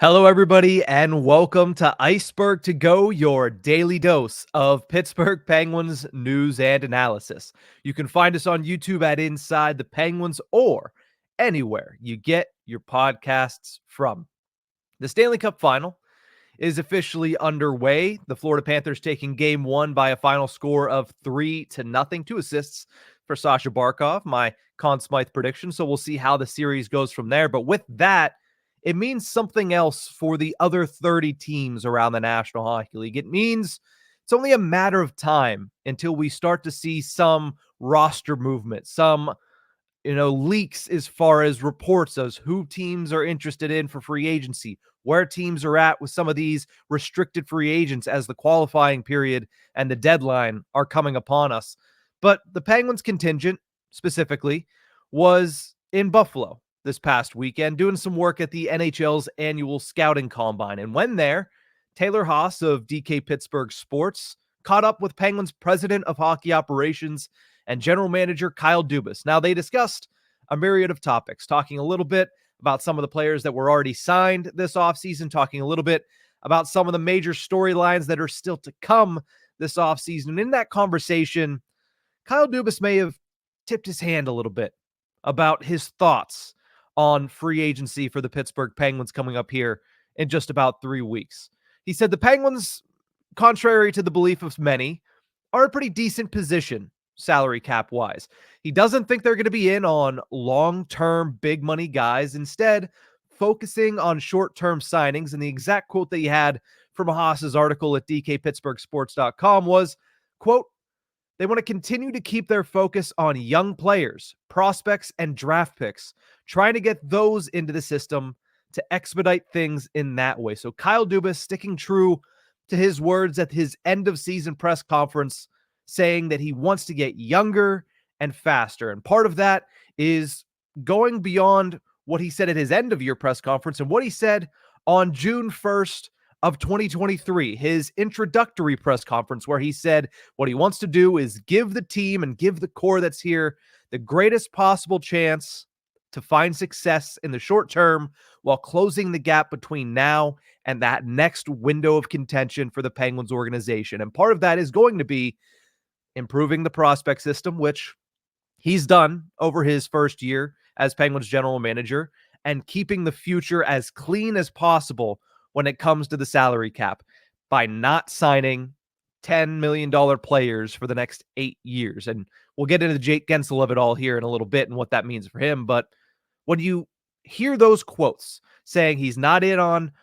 Hello, everybody, and welcome to Ice-Burgh To Go, your daily dose of Pittsburgh Penguins news and analysis. You can find us on YouTube at Inside the Penguins or anywhere you get your podcasts from. The Stanley Cup Final is officially underway. The Florida Panthers taking game one by a final score of 3-0, 2 assists for Sasha Barkov, my Conn Smythe prediction. So we'll see how the series goes from there. But with that, it means something else for the other 30 teams around the National Hockey League. It means it's only a matter of time until we start to see some roster movement, some leaks as far as reports as who teams are interested in for free agency, where teams are at with some of these restricted free agents as the qualifying period and the deadline are coming upon us. But the Penguins contingent specifically was in Buffalo this past weekend doing some work at the NHL's annual Scouting Combine. And when there, Taylor Haas of DK Pittsburgh Sports caught up with Penguins president of hockey operations and general manager Kyle Dubas. Now, they discussed a myriad of topics, talking a little bit about some of the players that were already signed this offseason, talking a little bit about some of the major storylines that are still to come this offseason. And in that conversation, Kyle Dubas may have tipped his hand a little bit about his thoughts on free agency for the Pittsburgh Penguins coming up here in just about 3 weeks. He said the Penguins, contrary to the belief of many, are a pretty decent position salary cap wise. He doesn't think they're going to be in on long-term big money guys, instead focusing on short-term signings. And the exact quote that he had from Haas's article at dkpittsburghsports.com was, quote, "They want to continue to keep their focus on young players, prospects, and draft picks, trying to get those into the system to expedite things in that way." So Kyle Dubas sticking true to his words at his end of season press conference, saying that he wants to get younger and faster. And part of that is going beyond what he said at his end of year press conference and what he said on June 1st of 2023, his introductory press conference, where he said what he wants to do is give the team and give the core that's here the greatest possible chance to find success in the short term while closing the gap between now and that next window of contention for the Penguins organization. And part of that is going to be improving the prospect system, which he's done over his first year as Penguins general manager, and keeping the future as clean as possible when it comes to the salary cap by not signing $10 million players for the next 8 years. And we'll get into the Jake Guentzel of it all here in a little bit and what that means for him. But when you hear those quotes saying he's not in on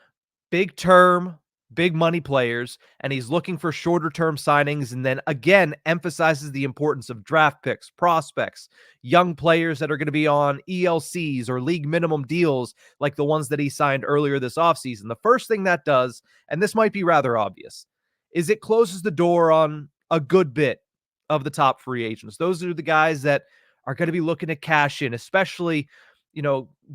big term, big money players, and he's looking for shorter term signings, and then again emphasizes the importance of draft picks, prospects, young players that are going to be on ELCs or league minimum deals like the ones that he signed earlier this offseason, the first thing that does, and this might be rather obvious, is it closes the door on a good bit of the top free agents. Those are the guys that are going to be looking to cash in, especially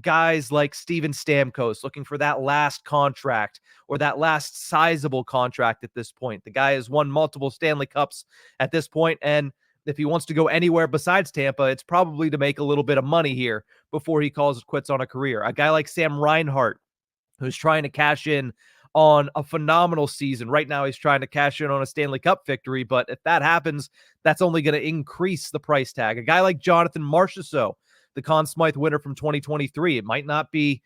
guys like Steven Stamkos looking for that last contract or that last sizable contract at this point. The guy has won multiple Stanley Cups at this point, and if he wants to go anywhere besides Tampa, it's probably to make a little bit of money here before he calls it quits on a career. A guy like Sam Reinhart, who's trying to cash in on a phenomenal season. Right now, he's trying to cash in on a Stanley Cup victory, but if that happens, that's only going to increase the price tag. A guy like Jonathan Marchessault, the Conn Smythe winner from 2023. It might not be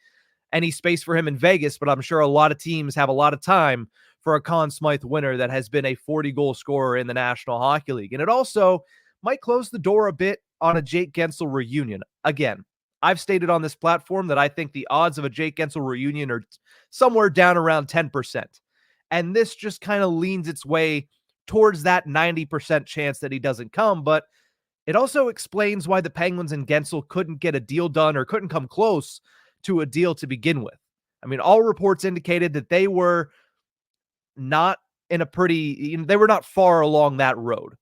any space for him in Vegas, but I'm sure a lot of teams have a lot of time for a Conn Smythe winner that has been a 40-goal scorer in the National Hockey League. And it also might close the door a bit on a Jake Guentzel reunion. Again, I've stated on this platform that I think the odds of a Jake Guentzel reunion are somewhere down around 10%. And this just kind of leans its way towards that 90% chance that he doesn't come. But it also explains why the Penguins and Guentzel couldn't get a deal done or couldn't come close to a deal to begin with. I mean, all reports indicated that they were not they were not far along that road.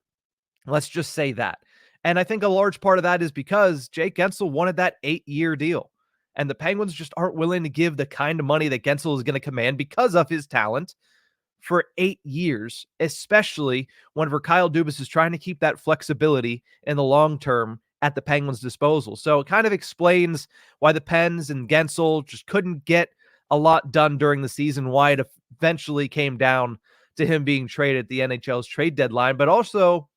Let's just say that. And I think a large part of that is because Jake Guentzel wanted that 8-year deal. And the Penguins just aren't willing to give the kind of money that Guentzel is going to command because of his talent for 8 years, especially whenever Kyle Dubas is trying to keep that flexibility in the long term at the Penguins' disposal. So it kind of explains why the Pens and Guentzel just couldn't get a lot done during the season, why it eventually came down to him being traded at the NHL's trade deadline. But also,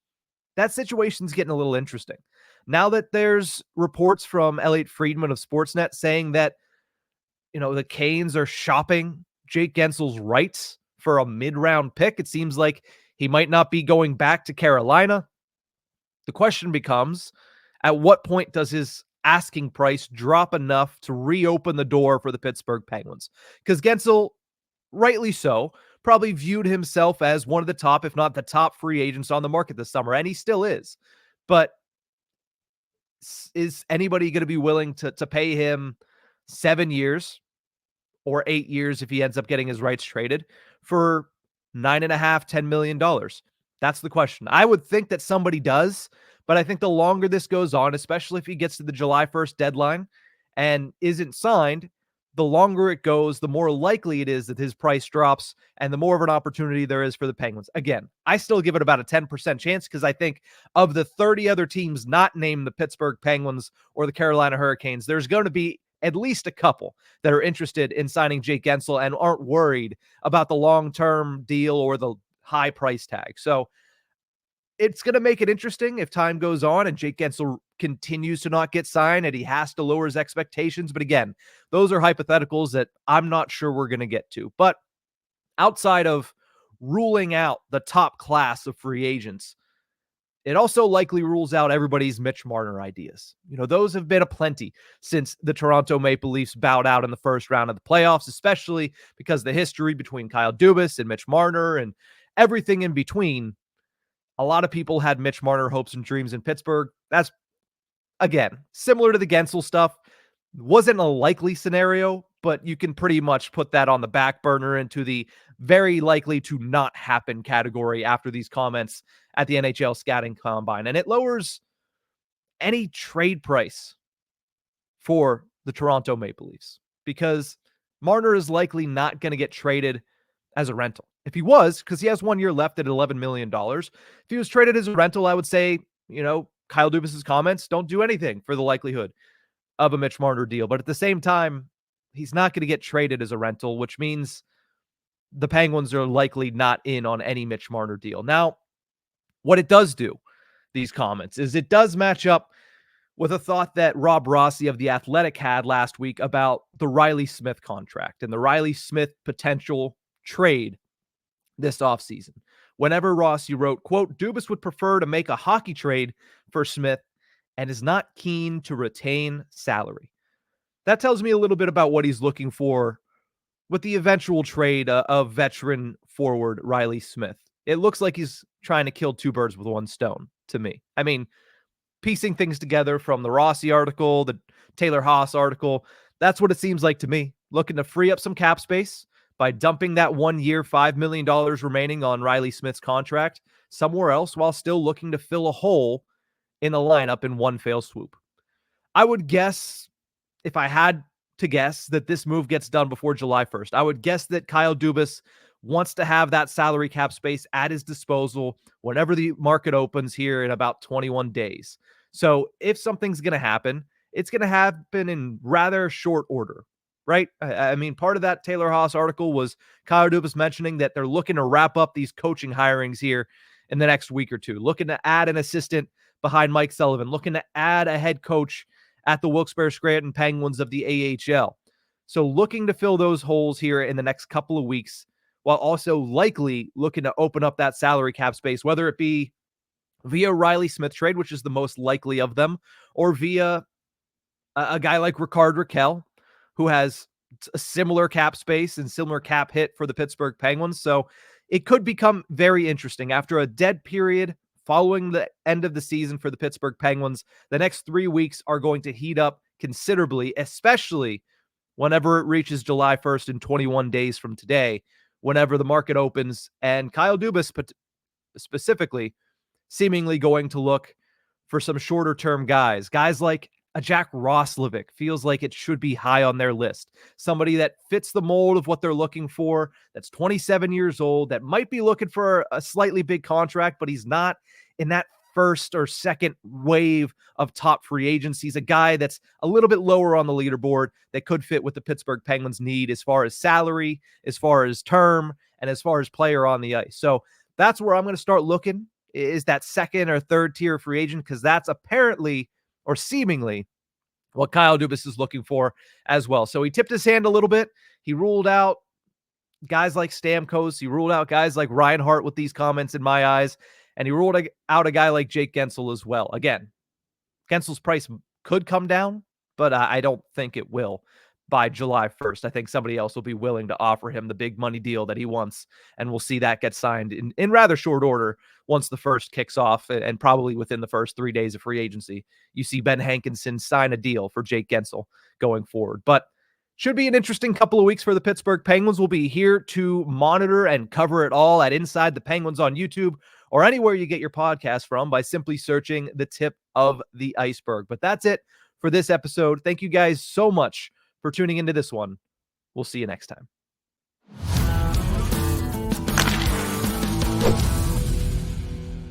that situation's getting a little interesting. Now that there's reports from Elliot Friedman of Sportsnet saying that, the Canes are shopping Jake Guentzel's rights for a mid-round pick, it seems like he might not be going back to Carolina. The question becomes, at what point does his asking price drop enough to reopen the door for the Pittsburgh Penguins? Because Guentzel, rightly so, probably viewed himself as one of the top, if not the top free agents on the market this summer, and he still is. But is anybody going to be willing to pay him 7 years or 8 years if he ends up getting his rights traded for $9.5, $10 million? That's the question. I would think that somebody does, but I think the longer this goes on, especially if he gets to the July 1st deadline and isn't signed, the longer it goes, the more likely it is that his price drops and the more of an opportunity there is for the Penguins. Again, I still give it about a 10% chance because I think of the 30 other teams not named the Pittsburgh Penguins or the Carolina Hurricanes, there's going to be at least a couple that are interested in signing Jake Guentzel and aren't worried about the long-term deal or the high price tag. So it's going to make it interesting if time goes on and Jake Guentzel continues to not get signed and he has to lower his expectations. But again, those are hypotheticals that I'm not sure we're going to get to. But outside of ruling out the top class of free agents, it also likely rules out everybody's Mitch Marner ideas. Those have been aplenty since the Toronto Maple Leafs bowed out in the first round of the playoffs, especially because the history between Kyle Dubas and Mitch Marner and everything in between. A lot of people had Mitch Marner hopes and dreams in Pittsburgh. That's, again, similar to the Guentzel stuff. Wasn't a likely scenario, but you can pretty much put that on the back burner into the very likely to not happen category after these comments at the NHL Scouting Combine. And it lowers any trade price for the Toronto Maple Leafs because Marner is likely not going to get traded as a rental. If he was, because he has 1 year left at $11 million, if he was traded as a rental, I would say, Kyle Dubas' comments don't do anything for the likelihood of a Mitch Marner deal. But at the same time, he's not going to get traded as a rental, which means the Penguins are likely not in on any Mitch Marner deal. Now, what it does do, these comments, is it does match up with a thought that Rob Rossi of The Athletic had last week about the Riley Smith contract and the Riley Smith potential trade this offseason. Whenever Rossi wrote, quote, Dubas would prefer to make a hockey trade for Smith and is not keen to retain salary. That tells me a little bit about what he's looking for with the eventual trade of veteran forward Riley Smith. It looks like he's trying to kill two birds with one stone to me. I mean, piecing things together from the Rossi article, the Taylor Haas article, that's what it seems like to me. Looking to free up some cap space by dumping that 1 year, $5 million remaining on Riley Smith's contract somewhere else while still looking to fill a hole in the lineup in one fell swoop. I would guess, if I had to guess, that this move gets done before July 1st. I would guess that Kyle Dubas wants to have that salary cap space at his disposal whenever the market opens here in about 21 days. So if something's going to happen, it's going to happen in rather short order, right? I mean, part of that Taylor Haas article was Kyle Dubas mentioning that they're looking to wrap up these coaching hirings here in the next week or two, looking to add an assistant behind Mike Sullivan, looking to add a head coach at the Wilkes-Barre Scranton Penguins of the AHL. So looking to fill those holes here in the next couple of weeks, while also likely looking to open up that salary cap space, whether it be via Riley Smith trade, which is the most likely of them, or via a guy like Rickard Rakell, who has a similar cap space and similar cap hit for the Pittsburgh Penguins. So it could become very interesting. After a dead period following the end of the season for the Pittsburgh Penguins, the next 3 weeks are going to heat up considerably, especially whenever it reaches July 1st in 21 days from today, whenever the market opens, and Kyle Dubas specifically seemingly going to look for some shorter-term guys like a Jack Roslovic feels like it should be high on their list. Somebody that fits the mold of what they're looking for, that's 27 years old, that might be looking for a slightly big contract, but he's not in that first or second wave of top free agents. He's a guy that's a little bit lower on the leaderboard that could fit what the Pittsburgh Penguins need as far as salary, as far as term, and as far as player on the ice. So that's where I'm going to start looking, is that second or third tier free agent, because that's apparently or seemingly what Kyle Dubas is looking for as well. So he tipped his hand a little bit. He ruled out guys like Stamkos. He ruled out guys like Reinhart with these comments in my eyes. And he ruled out a guy like Jake Guentzel as well. Again, Guentzel's price could come down, but I don't think it will by July 1st. I think somebody else will be willing to offer him the big money deal that he wants, and we'll see that get signed in rather short order once the first kicks off, and probably within the first 3 days of free agency. You see Ben Hankinson sign a deal for Jake Guentzel going forward. But should be an interesting couple of weeks for the Pittsburgh Penguins. We'll be here to monitor and cover it all at Inside the Penguins on YouTube or anywhere you get your podcast from by simply searching the tip of the iceberg. But that's it for this episode. Thank you guys so much for tuning into this one. We'll see you next time.